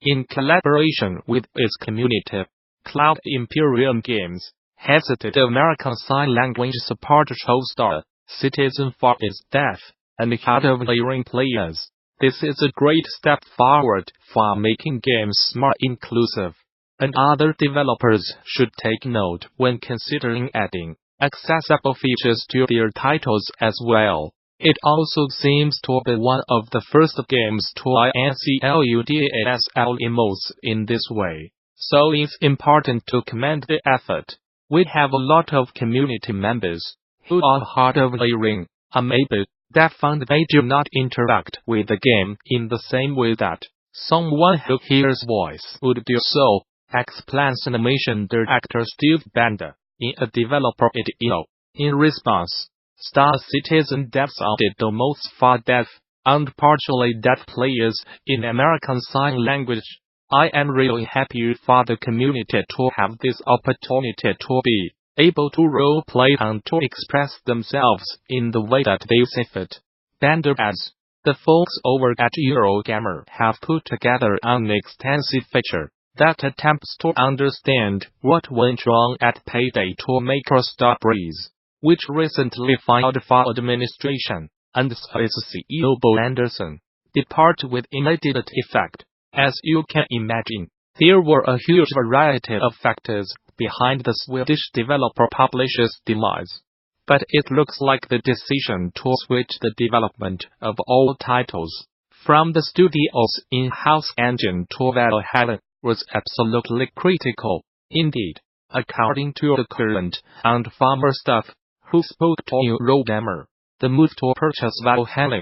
in collaboration with its community. Cloud Imperium Games hesitate American Sign Language support show Star Citizen for its deaf and hard of hearing players. This is a great step forward for making games more inclusive, and other developers should take note when considering adding accessible features to their titles as well. It also seems to be one of the first games to include emotes in this way, so it's important to commend the effort. We have a lot of community members who are hard of hearing, or maybe deaf, and they do not interact with the game in the same way that someone who hears voice would do so, explains animation director Steve Bender in a developer video. In response, Star Citizen devs added emotes for deaf and partially deaf players in American Sign Language. I am really happy for the community to have this opportunity to be able to role-play and to express themselves in the way that they see fit. Bender adds, the folks over at Eurogamer have put together an extensive feature that attempts to understand what went wrong at Payday to make Star Breeze, which recently filed for administration, and so its CEO Bo Anderson depart with immediate effect. As you can imagine, there were a huge variety of factors behind the Swedish developer publisher's demise. But it looks like the decision to switch the development of all titles from the studio's in-house engine to Valhalla was absolutely critical. Indeed, according to the current and former staff who spoke to Eurogamer, the move to purchase Valhalla,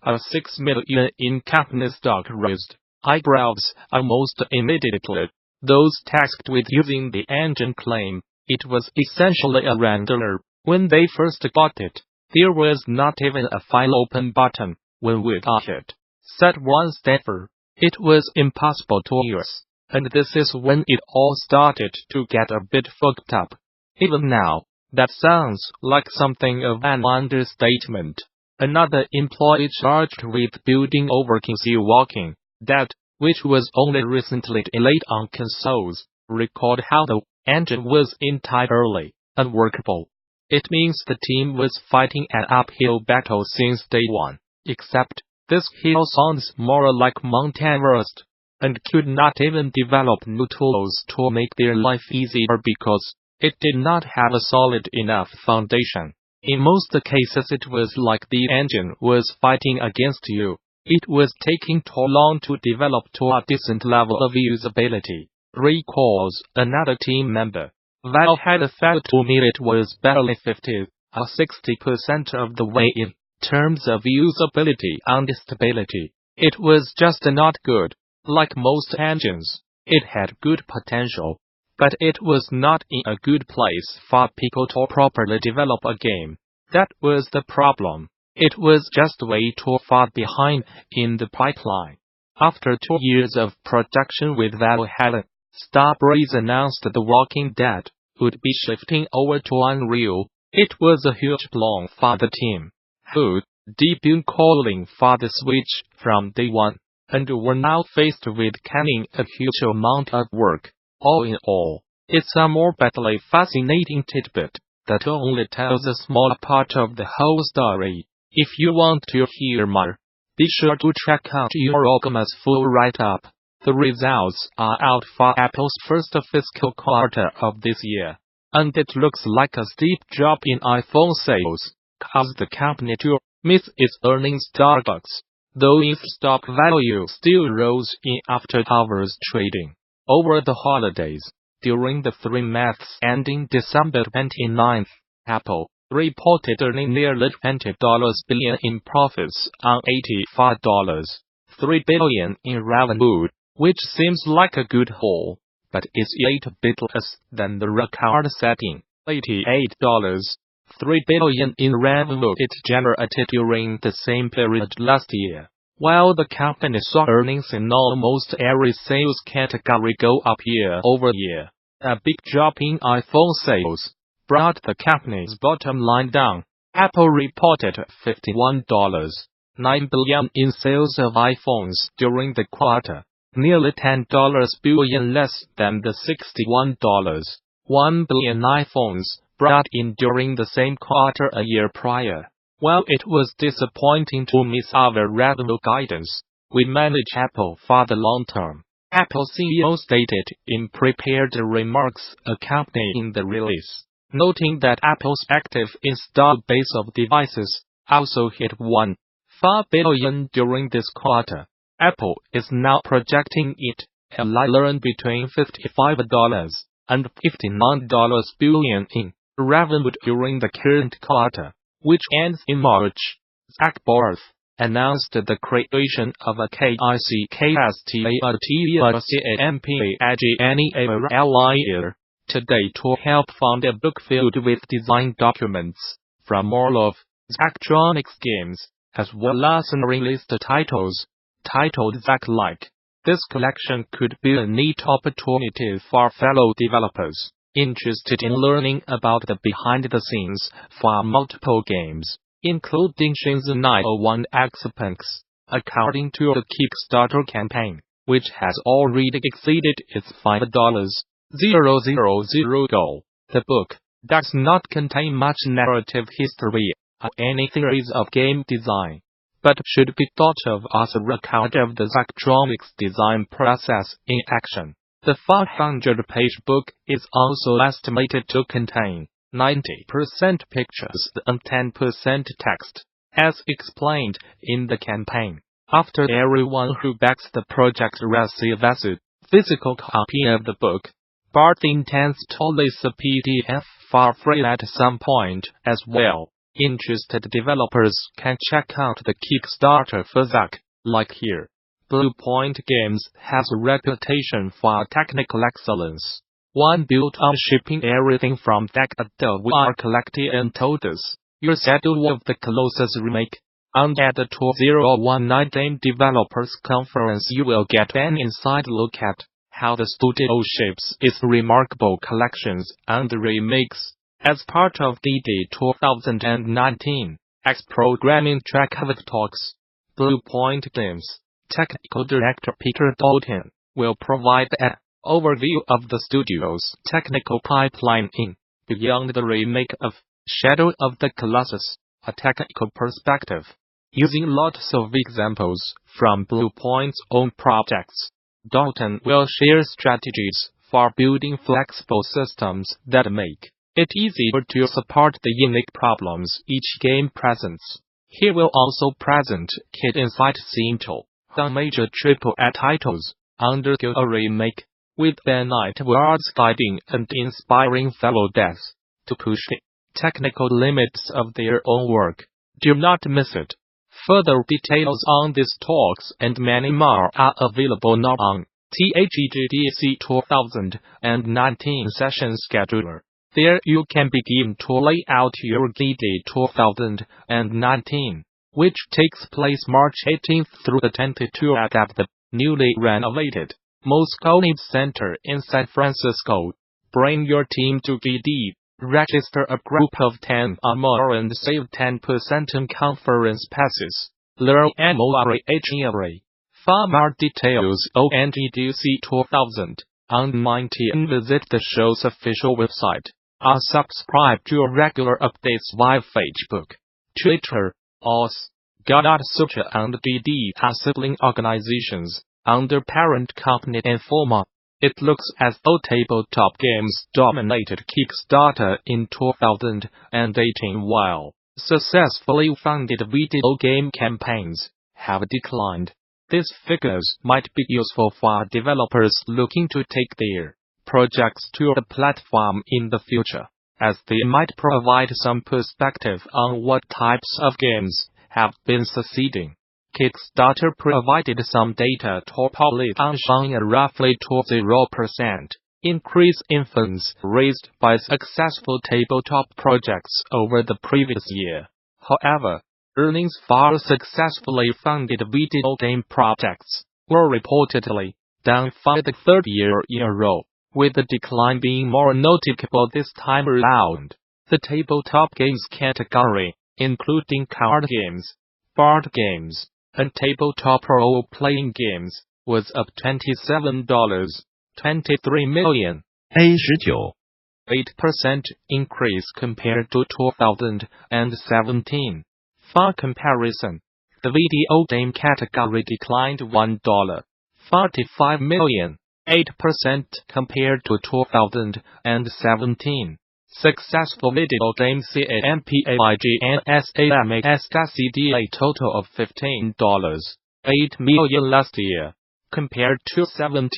a $6 million in-company stock raised eyebrows almost immediately. Those tasked with using the engine claim it was essentially a renderer. When they first got it, there was not even a file open button. When we got it, said one staffer, it was impossible to use. And this is when it all started to get a bit fucked up. Even now, that sounds like something of an understatement. Another employee charged with building Overkill's Walking Dead, which was only recently delayed on consoles, recalled how the engine was entirely unworkable. It means the team was fighting an uphill battle since day one, except this hill sounds more like Mount Everest, and could not even develop new tools to make their life easier because it did not have a solid enough foundation. In most cases it was like the engine was fighting against you. It was taking too long to develop to a decent level of usability, recalls another team member. Valhalla felt to me it was barely 50 or 60% of the way in terms of usability and stability. It was just not good. Like most engines, it had good potential, but it was not in a good place for people to properly develop a game. That was the problem. It was just way too far behind in the pipeline. After 2 years of production with Valhalla, Star Breeze announced The Walking Dead would be shifting over to Unreal. It was a huge blow for the team, who'd been calling for the switch from day one, and were now faced with canning a huge amount of work. All in all, it's a morbidly fascinating tidbit that only tells a small part of the whole story. If you want to hear more, be sure to check out Eurogama's full write-up. The results are out for Apple's first fiscal quarter of this year, and it looks like a steep drop in iPhone sales, caused the company to miss its earnings targets, though its stock value still rose in after-hours trading. Over the holidays, during the 3 months ending December 29, Apple reported earning nearly $20 billion in profits on $84.3 billion in revenue, which seems like a good haul, but is yet a bit less than the record-setting $88.3 billion in revenue it generated during the same period last year. While the company saw earnings in almost every sales category go up year-over-year, a big drop in iPhone sales brought the company's bottom line down. Apple reported $51.9 billion in sales of iPhones during the quarter, nearly $10 billion less than the $61.1 billion iPhones brought in during the same quarter a year prior. While it was disappointing to miss our revenue guidance, we manage Apple for the long term, Apple CEO stated in prepared remarks accompanying the release, noting that Apple's active installed base of devices also hit 1.4 billion during this quarter. Apple is now projecting it will earn between $55 and $59 billion in revenue during the current quarter, which ends in March. Zach Barth announced the creation of a KICKSTARTFCAMPAGNEALIER today to help fund a book filled with design documents from all of Zachtronics games, as well as unreleased titles, titled Zach-like. This collection could be a neat opportunity for fellow developers interested in learning about the behind-the-scenes for multiple games, including Shenzhen 901 Xpunks, according to the Kickstarter campaign, which has already exceeded its $5,000 goal. The book does not contain much narrative history or any theories of game design, but should be thought of as a record of the Zachtronics design process in action. The 400-page book is also estimated to contain 90% pictures and 10% text, as explained in the campaign. After everyone who backs the project receives a physical copy of the book, Barth intends to release a PDF for free at some point as well. Interested developers can check out the Kickstarter for Zach-like here. Blue Point Games has a reputation for technical excellence. One built on shipping everything from VR Collective and told us, your schedule of the Colossus remake. And at the 2019 Game Developers Conference you will get an inside look at how the studio shapes its remarkable collections and remakes. As part of DD 2019 X programming track of talks, Blue Point Games Technical Director Peter Dalton will provide an overview of the studio's technical pipeline in Beyond the Remake of Shadow of the Colossus, a technical perspective, using lots of examples from Blue Point's own projects. Dalton will share strategies for building flexible systems that make it easier to support the unique problems each game presents. He will also present kit insight into the major AAA titles undergo a remake, with their night words guiding and inspiring fellow devs to push the technical limits of their own work. Do not miss it. Further details on these talks and many more are available now on THEGDC 2019 session scheduler. There you can begin to lay out your GD 2019, which takes place March 18th through the 22nd at the newly renovated Moscone Center in San Francisco. Bring your team to GD, register a group of 10 or more and save 10% on conference passes. Learn more. For more details on GDC 2019 visit the show's official website, or subscribe to regular updates via Facebook, Twitter, OS. Gamasutra and GD are sibling organizations under parent company Informa. It looks as though tabletop games dominated Kickstarter in 2018 while successfully funded video game campaigns have declined. These figures might be useful for developers looking to take their projects to the platform in the future, as they might provide some perspective on what types of games have been succeeding. Kickstarter provided some data to publish on showing a roughly 20% increase in funds raised by successful tabletop projects over the previous year. However, earnings for successfully funded video game projects were reportedly down for the third year in a row, with the decline being more noticeable this time around. The tabletop games category, including card games, board games, and tabletop role-playing games, was up $27.23 million. A19 8% increase compared to 2017. For comparison, the video game category declined $1.45 million, 8% compared to 2017. Successful video game CAMPAIGNSAMASCD a total of $15.8 million last year, compared to $17.